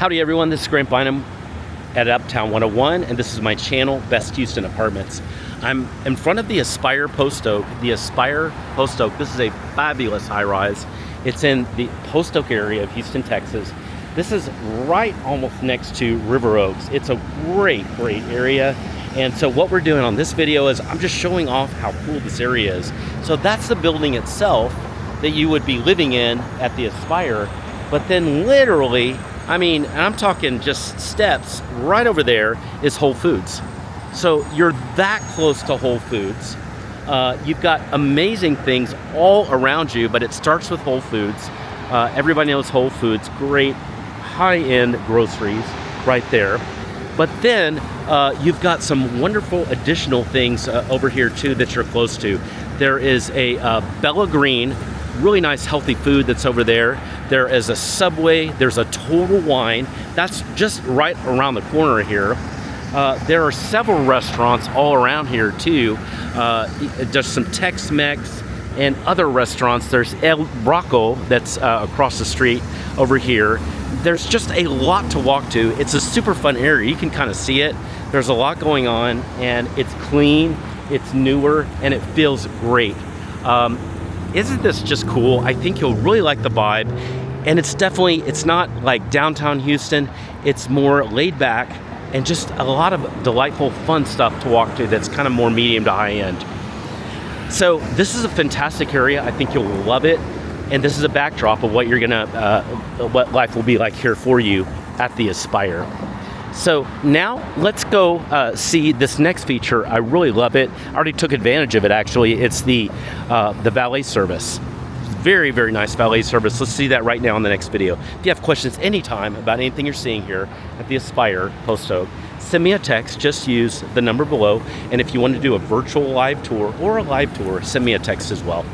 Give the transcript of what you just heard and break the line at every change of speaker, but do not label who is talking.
Howdy everyone, this is Grant Bynum at Uptown 101, and this is my channel, Best Houston Apartments. I'm in front of the Aspire Post Oak. The Aspire Post Oak, this is a fabulous high-rise. It's in the Post Oak area of Houston, Texas. This is right almost next to River Oaks. It's a great area. And so what we're doing on this video is I'm just showing off how cool this area is. So that's the building itself that you would be living in at the Aspire. But then literally, I mean, I'm talking just steps, right over there is Whole Foods. So you're that close to Whole Foods. You've got amazing things all around you, but it starts with Whole Foods. Everybody knows Whole Foods, great high-end groceries right there. But then you've got some wonderful additional things over here too that you're close to. There is a Bella Green, really nice healthy food that's over there. There is a Subway, there's a Total Wine, that's just right around the corner here. There are several restaurants all around here too. Just some Tex-Mex and other restaurants. There's El Braco that's across the street over here. There's just a lot to walk to. It's a super fun area. You can kind of see it. There's a lot going on, and it's clean, it's newer, and it feels great. Isn't this just cool? I think you'll really like the vibe. And it's not like downtown Houston. It's more laid back and just a lot of delightful, fun stuff to walk to that's kind of more medium to high end. So this is a fantastic area. I think you'll love it. And this is a backdrop of what what life will be like here for you at the Aspire. So now let's go see this next feature. I really love it. I already took advantage of it actually. It's the valet service. Very nice valet service. Let's see that right now in the next video. If you have questions anytime about anything you're seeing here at the Aspire Post Oak, send me a text. Just use the number below. And if you want to do a virtual live tour or a live tour, send me a text as well.